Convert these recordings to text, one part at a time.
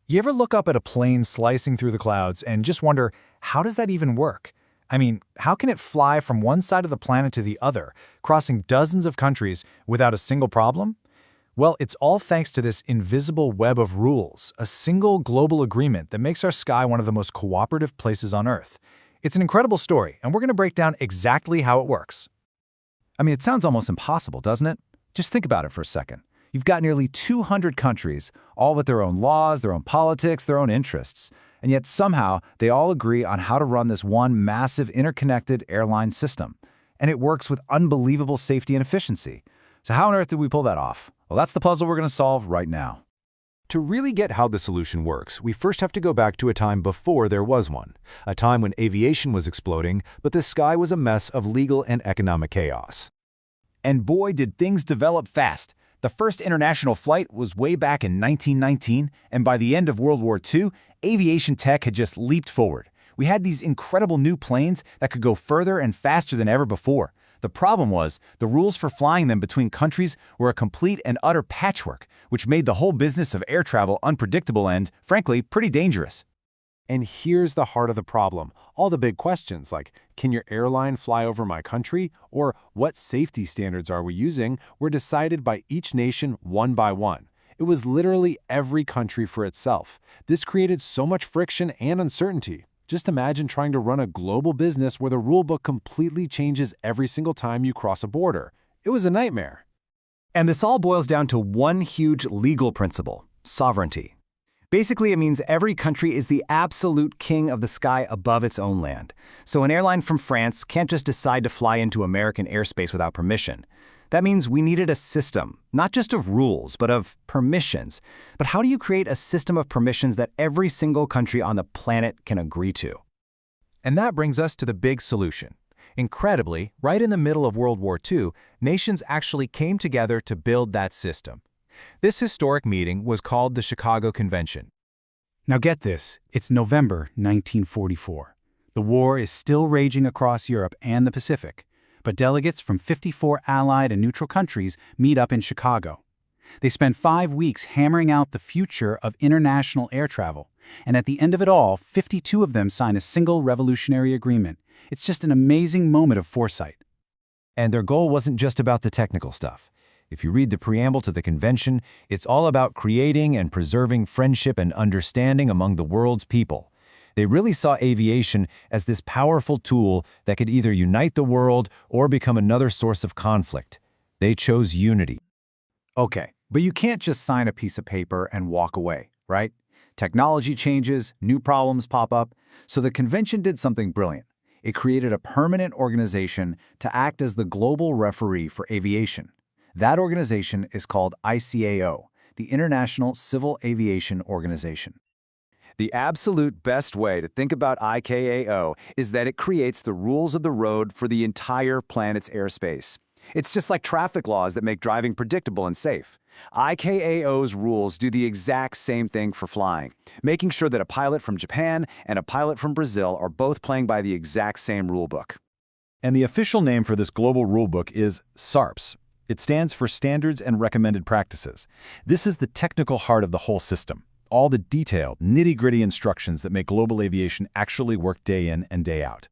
You ever look up at a plane slicing through the clouds and just wonder, how does that even work? I mean, how can it fly from one side of the planet to the other, crossing dozens of countries without a single problem? Well, it's all thanks to this invisible web of rules, a single global agreement that makes our sky one of the most cooperative places on Earth. It's an incredible story, and we're going to break down exactly how it works. I mean, it sounds almost impossible, doesn't it? Just think about it for a second. You've got nearly 200 countries, all with their own laws, their own politics, their own interests. And yet somehow they all agree on how to run this one massive interconnected airline system. And it works with unbelievable safety and efficiency. So how on earth did we pull that off? Well, that's the puzzle we're going to solve right now. To really get how the solution works, we first have to go back to a time before there was one, a time when aviation was exploding, but the sky was a mess of legal and economic chaos. And boy, did things develop fast. The first international flight was way back in 1919, and by the end of World War II, aviation tech had just leaped forward. We had these incredible new planes that could go further and faster than ever before. The problem was, the rules for flying them between countries were a complete and utter patchwork, which made the whole business of air travel unpredictable and, frankly, pretty dangerous. And here's the heart of the problem. All the big questions like, can your airline fly over my country? Or what safety standards are we using? Were decided by each nation one by one. It was literally every country for itself. This created so much friction and uncertainty. Just imagine trying to run a global business where the rulebook completely changes every single time you cross a border. It was a nightmare. And this all boils down to one huge legal principle: sovereignty. Basically, it means every country is the absolute king of the sky above its own land. So an airline from France can't just decide to fly into American airspace without permission. That means we needed a system, not just of rules, but of permissions. But how do you create a system of permissions that every single country on the planet can agree to? And that brings us to the big solution. Incredibly, right in the middle of World War II, nations actually came together to build that system. This historic meeting was called the Chicago Convention. Now get this, it's November 1944. The war is still raging across Europe and the Pacific, but delegates from 54 allied and neutral countries meet up in Chicago. They spend 5 weeks hammering out the future of international air travel, and at the end of it all, 52 of them sign a single revolutionary agreement. It's just an amazing moment of foresight. And their goal wasn't just about the technical stuff. If you read the preamble to the convention, it's all about creating and preserving friendship and understanding among the world's people. They really saw aviation as this powerful tool that could either unite the world or become another source of conflict. They chose unity. Okay, but you can't just sign a piece of paper and walk away, right? Technology changes, new problems pop up, so the convention did something brilliant. It created a permanent organization to act as the global referee for aviation. That organization is called ICAO, the International Civil Aviation Organization. The absolute best way to think about ICAO is that it creates the rules of the road for the entire planet's airspace. It's just like traffic laws that make driving predictable and safe. ICAO's rules do the exact same thing for flying, making sure that a pilot from Japan and a pilot from Brazil are both playing by the exact same rulebook. And the official name for this global rulebook is SARPS. It stands for Standards and Recommended Practices. This is the technical heart of the whole system. All the detailed, nitty-gritty instructions that make global aviation actually work day in and day out.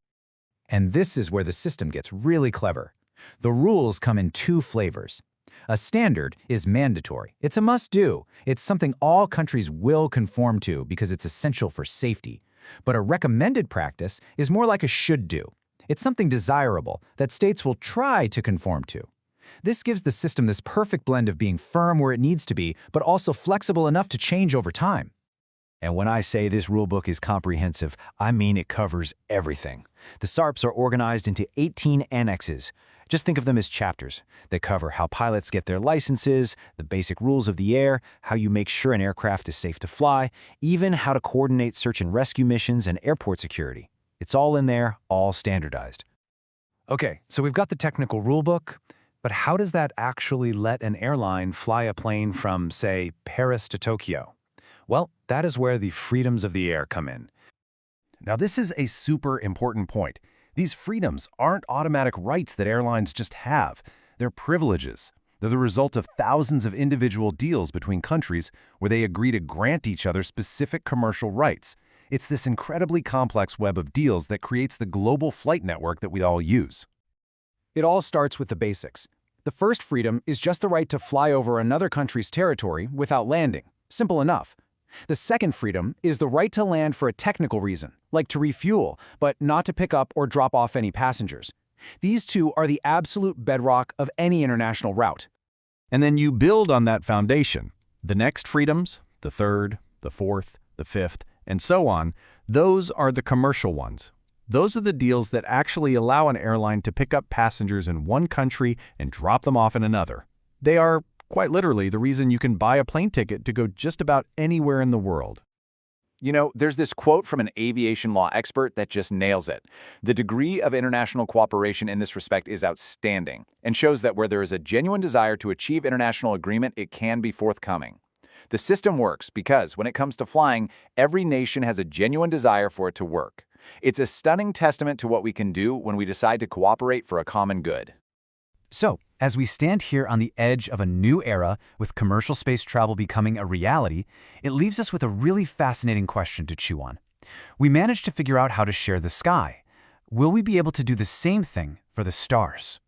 And this is where the system gets really clever. The rules come in 2 flavors. A standard is mandatory. It's a must-do. It's something all countries will conform to because it's essential for safety. But a recommended practice is more like a should-do. It's something desirable that states will try to conform to. This gives the system this perfect blend of being firm where it needs to be, but also flexible enough to change over time. And when I say this rulebook is comprehensive, I mean it covers everything. The SARPs are organized into 18 annexes. Just think of them as chapters. They cover how pilots get their licenses, the basic rules of the air, how you make sure an aircraft is safe to fly, even how to coordinate search and rescue missions and airport security. It's all in there, all standardized. Okay, so we've got the technical rulebook, but how does that actually let an airline fly a plane from, say, Paris to Tokyo? Well, that is where the freedoms of the air come in. Now, this is a super important point. These freedoms aren't automatic rights that airlines just have. They're privileges. They're the result of thousands of individual deals between countries where they agree to grant each other specific commercial rights. It's this incredibly complex web of deals that creates the global flight network that we all use. It all starts with the basics. The first freedom is just the right to fly over another country's territory without landing. Simple enough. The second freedom is the right to land for a technical reason, like to refuel, but not to pick up or drop off any passengers. These two are the absolute bedrock of any international route. And then you build on that foundation. The next freedoms, the third, the fourth, the fifth, and so on, those are the commercial ones. Those are the deals that actually allow an airline to pick up passengers in one country and drop them off in another. They are, quite literally, the reason you can buy a plane ticket to go just about anywhere in the world. You know, there's this quote from an aviation law expert that just nails it. The degree of international cooperation in this respect is outstanding and shows that where there is a genuine desire to achieve international agreement, it can be forthcoming. The system works because, when it comes to flying, every nation has a genuine desire for it to work. It's a stunning testament to what we can do when we decide to cooperate for a common good. So, as we stand here on the edge of a new era with commercial space travel becoming a reality, it leaves us with a really fascinating question to chew on. We managed to figure out how to share the sky. Will we be able to do the same thing for the stars?